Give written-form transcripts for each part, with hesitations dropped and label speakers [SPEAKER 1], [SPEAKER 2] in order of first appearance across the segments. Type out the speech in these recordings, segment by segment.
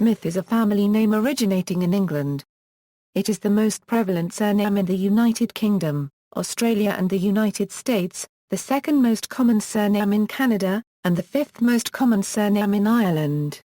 [SPEAKER 1] Smith is a family name originating in England. It is the most prevalent surname in the United Kingdom, Australia and the United States, the second most common surname in Canada, and the fifth most common surname in Ireland.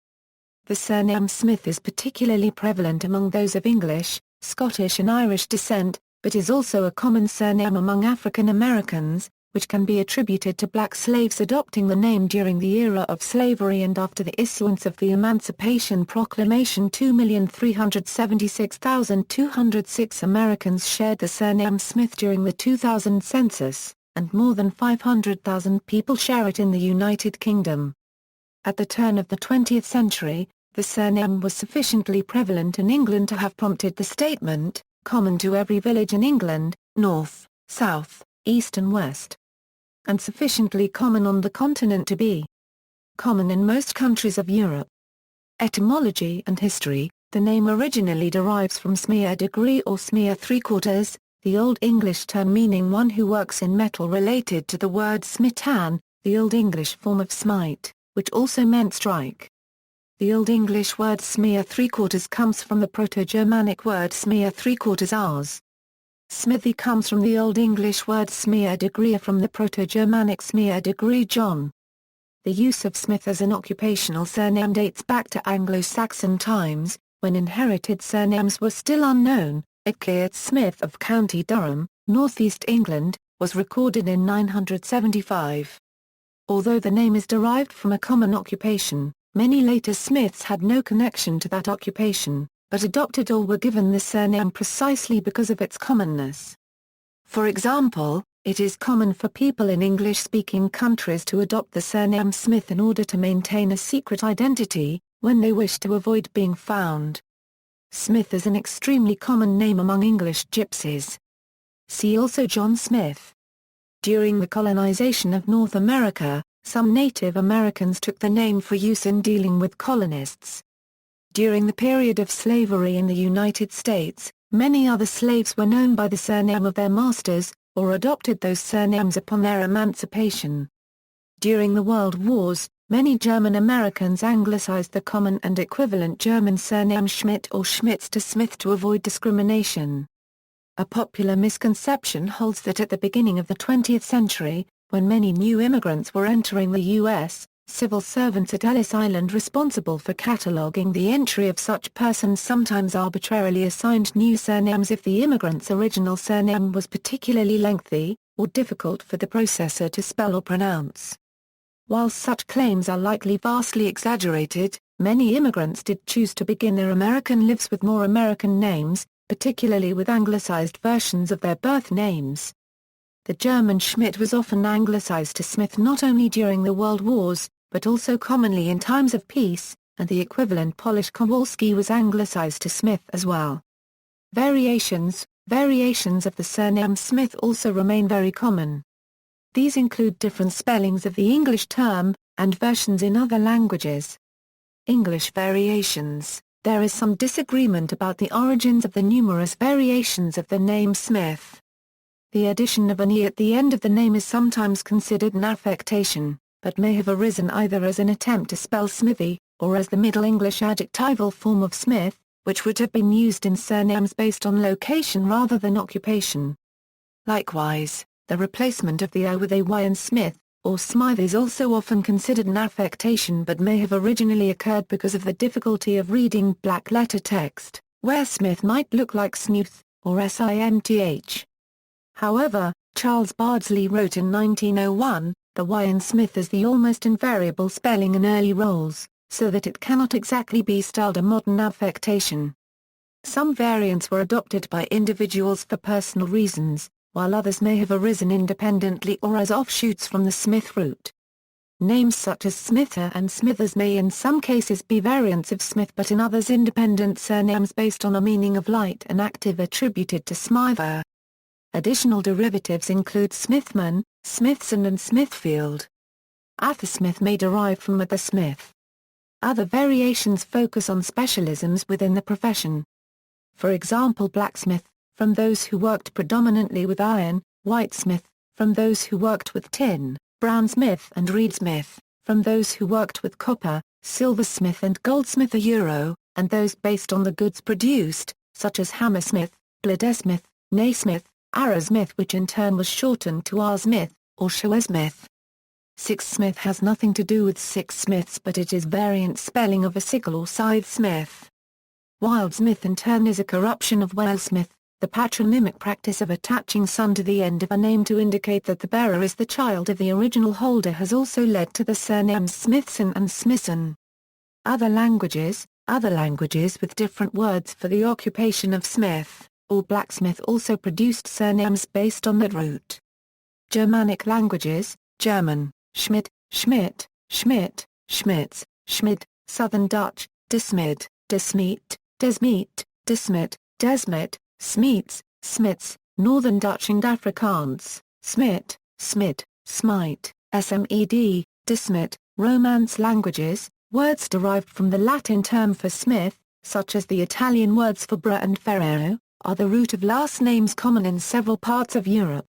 [SPEAKER 1] The surname Smith is particularly prevalent among those of English, Scottish and Irish descent, but is also a common surname among African Americans, which can be attributed to black slaves adopting the name during the era of slavery and after the issuance of the Emancipation Proclamation. 2,376,206 Americans shared the surname Smith during the 2000 census, and more than 500,000 people share it in the United Kingdom. At the turn of the 20th century, the surname was sufficiently prevalent in England to have prompted the statement, "Common to every village in England, north, south, east and west," and sufficiently common on the continent to be common in most countries of Europe. Etymology and history. The name originally derives from smear degree or smear three-quarters, the Old English term meaning one who works in metal related to the word smitan, the Old English form of smite, which also meant strike. The Old English word smear three-quarters comes from the Proto-Germanic word smear three-quarters ars. Smithy comes from the Old English word smear degree from the Proto-Germanic smear degree John. The use of Smith as an occupational surname dates back to Anglo-Saxon times, when inherited surnames were still unknown. Edgert Smith of County Durham, northeast England, was recorded in 975. Although the name is derived from a common occupation, many later Smiths had no connection to that occupation, but adopted or were given the surname precisely because of its commonness. For example, it is common for people in English-speaking countries to adopt the surname Smith in order to maintain a secret identity, when they wish to avoid being found. Smith is an extremely common name among English gypsies. See also John Smith. During the colonization of North America, some Native Americans took the name for use in dealing with colonists. During the period of slavery in the United States, many other slaves were known by the surname of their masters, or adopted those surnames upon their emancipation. During the World Wars, many German Americans anglicized the common and equivalent German surname Schmidt or Schmitz to Smith to avoid discrimination. A popular misconception holds that at the beginning of the 20th century, when many new immigrants were entering the U.S., civil servants at Ellis Island responsible for cataloging the entry of such persons sometimes arbitrarily assigned new surnames if the immigrant's original surname was particularly lengthy, or difficult for the processor to spell or pronounce. While such claims are likely vastly exaggerated, many immigrants did choose to begin their American lives with more American names, particularly with anglicized versions of their birth names. The German Schmidt was often anglicized to Smith not only during the World Wars, but also commonly in times of peace, and the equivalent Polish Kowalski was anglicized to Smith as well. Variations of the surname Smith also remain very common. These include different spellings of the English term, and versions in other languages. English variations. There is some disagreement about the origins of the numerous variations of the name Smith. The addition of an "e" at the end of the name is sometimes considered an affectation, but may have arisen either as an attempt to spell Smithy, or as the Middle English adjectival form of Smith, which would have been used in surnames based on location rather than occupation. Likewise, the replacement of the "o" with a "y" in Smith, or Smythe is also often considered an affectation but may have originally occurred because of the difficulty of reading black letter text, where Smith might look like Snooth, or Simth. However, Charles Bardsley wrote in 1901, the "y" in Smith is the almost invariable spelling in early rolls, so that it cannot exactly be styled a modern affectation. Some variants were adopted by individuals for personal reasons, while others may have arisen independently or as offshoots from the Smith root. Names such as Smither and Smithers may in some cases be variants of Smith but in others independent surnames based on a meaning of light and active attributed to Smither. Additional derivatives include Smithman, Smithson and Smithfield. Athersmith may derive from Athersmith. Other variations focus on specialisms within the profession. For example, blacksmith, from those who worked predominantly with iron; whitesmith, from those who worked with tin; brownsmith and reedsmith, from those who worked with copper; silversmith and goldsmith. and those based on the goods produced, such as Hammersmith, Bladesmith, Naismith, Arrowsmith, which in turn was shortened to R-Smith, or Shoesmith. Sixsmith has nothing to do with six smiths, but it is variant spelling of a sickle or scythe smith. Wildsmith in turn is a corruption of Whalesmith, the patronymic practice of attaching son to the end of a name to indicate that the bearer is the child of the original holder has also led to the surnames Smithson and Smithson. Other languages with different words for the occupation of smith, or blacksmith also produced surnames based on that root. Germanic languages, German, Schmidt, Schmidt, Schmidt, Schmitz, Schmid, Southern Dutch, Desmid, Desmeet, Desmeet, Desmet, Desmet, Smeets, Smits, Northern Dutch and Afrikaans, Smit, Smid, Smite, Smed, Desmet. Romance languages, words derived from the Latin term for smith, such as the Italian words for bra and ferrero, are the root of last names common in several parts of Europe.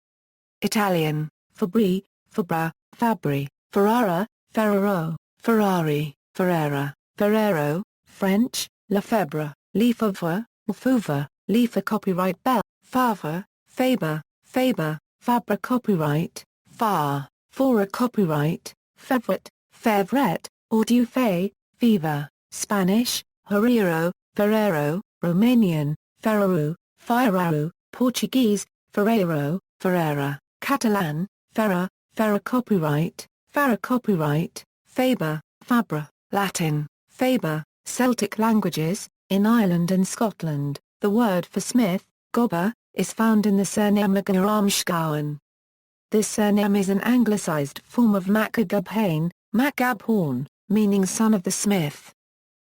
[SPEAKER 1] Italian, Fabri, Fabra, Fabri, Ferrara, Ferrero, Ferrari, Ferrera, Ferrero. French, Lefebvre, Lefebvre, Lefouvre, Lefa. Copyright Bell, Favre, Faber, Faber, Fabra. Copyright, Far, Fora. Copyright, Fevret, Fevret, or Dufay, Fever. Spanish, Herrero, Ferrero. Romanian, Ferrero, Ferraro. Portuguese, Ferreiro, Ferreira. Catalan, Ferra, Ferra. Copyright, Ferra. Copyright, Faber, Fabra. Latin, Faber. Celtic languages, in Ireland and Scotland, the word for smith, gobber, is found in the surname MacGabhain. This surname is an anglicised form of MacGabhain, MacGabhorn, meaning son of the smith.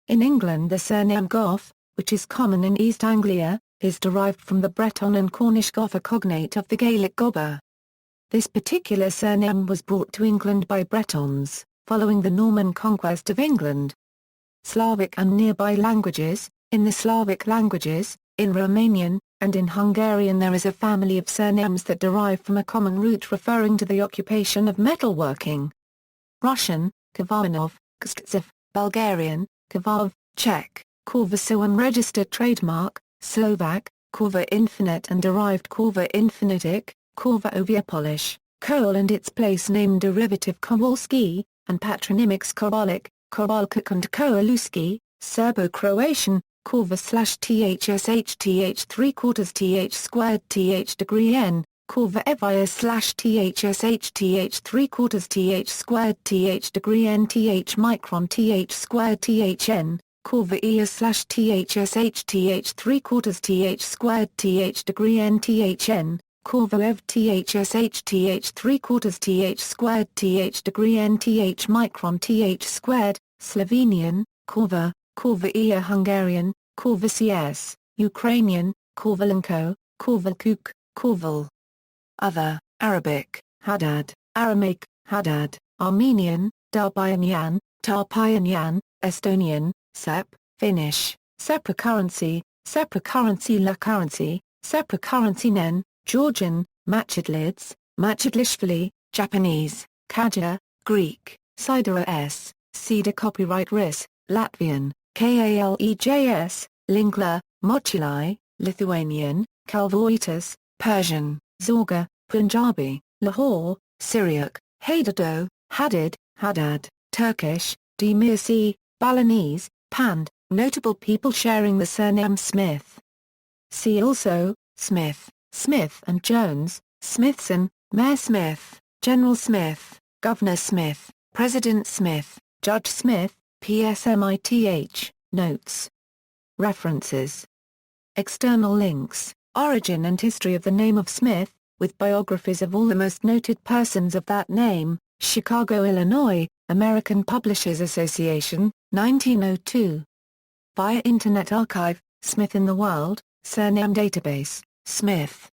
[SPEAKER 1] In England the surname Goff, which is common in East Anglia, is derived from the Breton and Cornish Goff, a cognate of the Gaelic gobber. This particular surname was brought to England by Bretons, following the Norman conquest of England. Slavic and nearby languages, in the Slavic languages, in Romanian, and in Hungarian there is a family of surnames that derive from a common root referring to the occupation of metalworking. Russian, Kvarnov, Kstzev, Bulgarian, Kvarov, Czech, Korvaso unregistered trademark, Slovak, Korva infinite and derived Korva infinitic, Korva ovia Polish, Kohl and its place name derivative Kowalski, and patronymics Kowalik, Kowalczyk and Kowaluski, Serbo-Croatian, Korva/thshth 3/4 th squared th degree n, Korva evia/thshth 3/4 th squared th degree n th micron th squared th n, Korva ia/thshth 3/4 th squared th degree n th n, Korva ev thshth 3/4 th squared th degree n th micron th squared, Slovenian, Korva, Korva ia Hungarian, Korva cs, Ukrainian, Korvalenko, Korvalkuk, Korval. Other, Arabic, Haddad, Aramaic, Haddad, Armenian, Darbayanyan, Tarpayanyan, Estonian, Sep, Finnish, Sepra currency, La currency, Sepra currency Nen, Georgian, Machidlids, Machidlishvili, Japanese, Kaja, Greek, Sidera s, Cedar. Copyright Ris, Latvian, Kalejs, Lingla, Mochilai, Lithuanian, Kalvoitis, Persian, Zorga, Punjabi, Lahore, Syriac, Haydado, Hadid, Haddad, Turkish, Demirci, Balinese, Pand. Notable people sharing the surname Smith. See also, Smith, Smith and Jones, Smithson, Mayor Smith, General Smith, Governor Smith, President Smith, Judge Smith, PSMITH. Notes. References. External links, Origin and History of the Name of Smith, with biographies of all the most noted persons of that name, Chicago, Illinois, American Publishers Association, 1902. Via Internet Archive, Smith in the World, Surname Database, Smith.